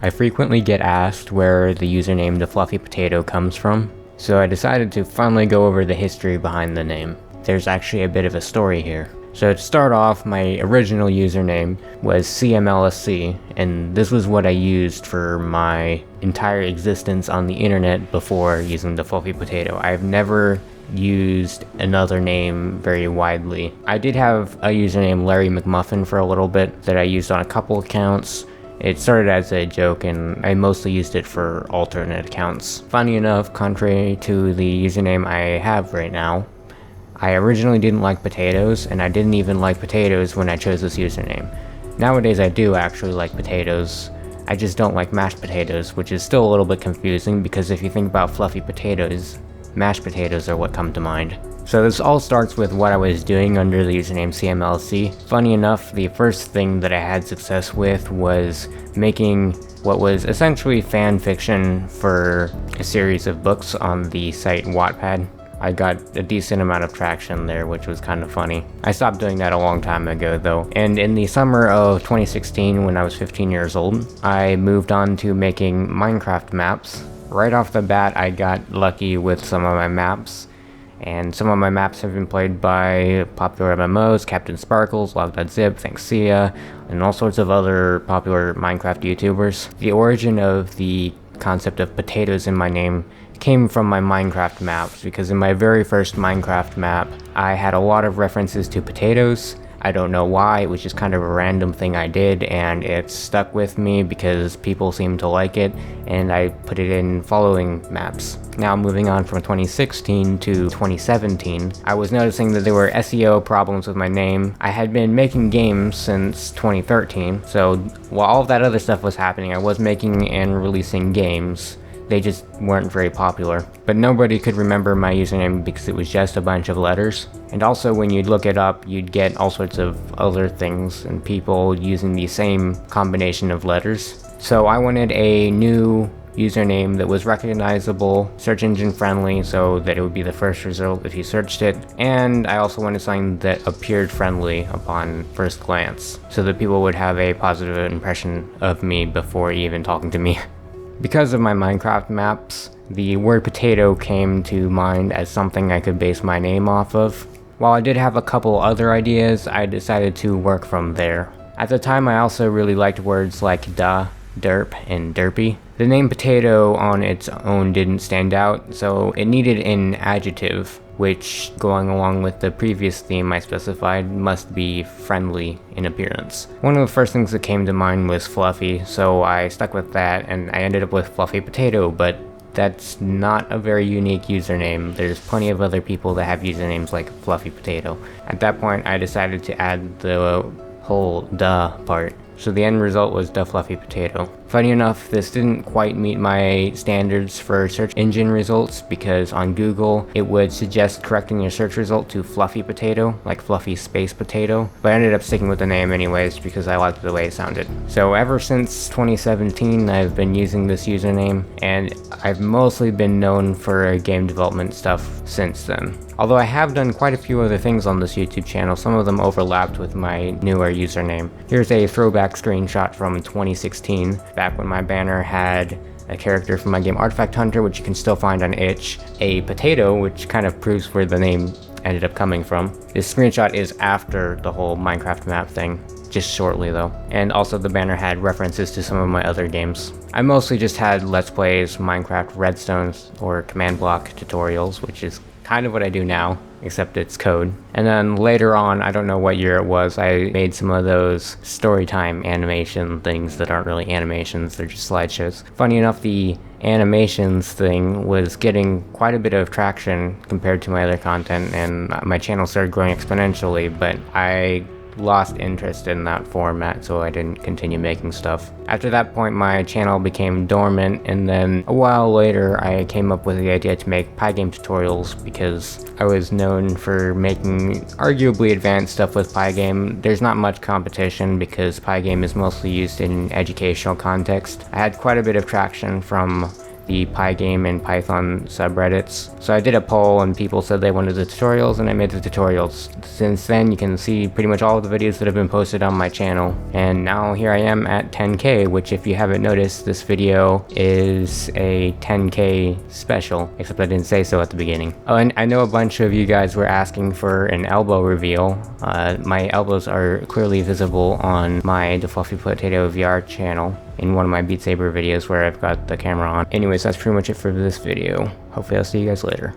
I frequently get asked where the username DaFluffyPotato comes from, so I decided to finally go over the history behind the name. There's actually a bit of a story here. So to start off, my original username was CMLSC, and this was what I used for my entire existence on the internet before using DaFluffyPotato. I've never used another name very widely. I did have a username Larry McMuffin for a little bit that I used on a couple accounts. It started as a joke and I mostly used it for alternate accounts. Funny enough, contrary to the username I have right now, I originally didn't like potatoes, and I didn't even like potatoes when I chose this username. Nowadays I do actually like potatoes. I just don't like mashed potatoes, which is still a little bit confusing because if you think about fluffy potatoes, mashed potatoes are what come to mind. So this all starts with what I was doing under the username CMLC. Funny enough, the first thing that I had success with was making what was essentially fan fiction for a series of books on the site Wattpad. I got a decent amount of traction there, which was kind of funny. I stopped doing that a long time ago though, and in the summer of 2016, when I was 15 years old, I moved on to making Minecraft maps. Right off the bat, I got lucky with some of my maps, and some of my maps have been played by popular MMOs, Captain Sparkles, Log.zip, Thanksia, and all sorts of other popular Minecraft YouTubers. The origin of the concept of potatoes in my name came from my Minecraft maps, because in my very first Minecraft map, I had a lot of references to potatoes. I don't know why, it was just kind of a random thing I did, and it stuck with me because people seemed to like it, and I put it in following maps. Now moving on from 2016 to 2017, I was noticing that there were SEO problems with my name. I had been making games since 2013, so while all of that other stuff was happening, I was making and releasing games. They just weren't very popular. But nobody could remember my username because it was just a bunch of letters. And also when you'd look it up, you'd get all sorts of other things and people using the same combination of letters. So I wanted a new username that was recognizable, search engine friendly, so that it would be the first result if you searched it. And I also wanted something that appeared friendly upon first glance, so that people would have a positive impression of me before even talking to me. Because of my Minecraft maps, the word potato came to mind as something I could base my name off of. While I did have a couple other ideas, I decided to work from there. At the time, I also really liked words like duh, derp, and derpy. The name potato on its own didn't stand out, so it needed an adjective, which, going along with the previous theme I specified, must be friendly in appearance. One of the first things that came to mind was fluffy, so I stuck with that and I ended up with Fluffy Potato, but that's not a very unique username. There's plenty of other people that have usernames like Fluffy Potato. At that point, I decided to add the whole duh part. So the end result was DaFluffyPotato. Funny enough, this didn't quite meet my standards for search engine results because on Google it would suggest correcting your search result to Fluffy Potato, like Fluffy Space Potato, but I ended up sticking with the name anyways because I liked the way it sounded. So ever since 2017 I've been using this username, and I've mostly been known for game development stuff since then. Although I have done quite a few other things on this YouTube channel, some of them overlapped with my newer username. Here's a throwback screenshot from 2016, back when my banner had a character from my game Artifact Hunter, which you can still find on itch, a potato, which kind of proves where the name ended up coming from. This screenshot is after the whole Minecraft map thing, just shortly though. And also the banner had references to some of my other games. I mostly just had Let's Plays, Minecraft Redstones, or command block tutorials, which is kind of what I do now, except it's code. And then later on, I don't know what year it was, I made some of those storytime animation things that aren't really animations, they're just slideshows. Funny enough, the animations thing was getting quite a bit of traction compared to my other content, and my channel started growing exponentially, but I lost interest in that format, so I didn't continue making stuff. After that point, my channel became dormant, and then a while later I came up with the idea to make Pygame tutorials because I was known for making arguably advanced stuff with Pygame. There's not much competition because Pygame is mostly used in educational context. I had quite a bit of traction from the Pygame and Python subreddits. So I did a poll and people said they wanted the tutorials, and I made the tutorials. Since then, you can see pretty much all of the videos that have been posted on my channel. And now here I am at 10K, which if you haven't noticed, this video is a 10K special, except I didn't say so at the beginning. Oh, and I know a bunch of you guys were asking for an elbow reveal. My elbows are clearly visible on my DaFluffyPotato VR channel in one of my Beat Saber videos where I've got the camera on. Anyways, that's pretty much it for this video. Hopefully I'll see you guys later.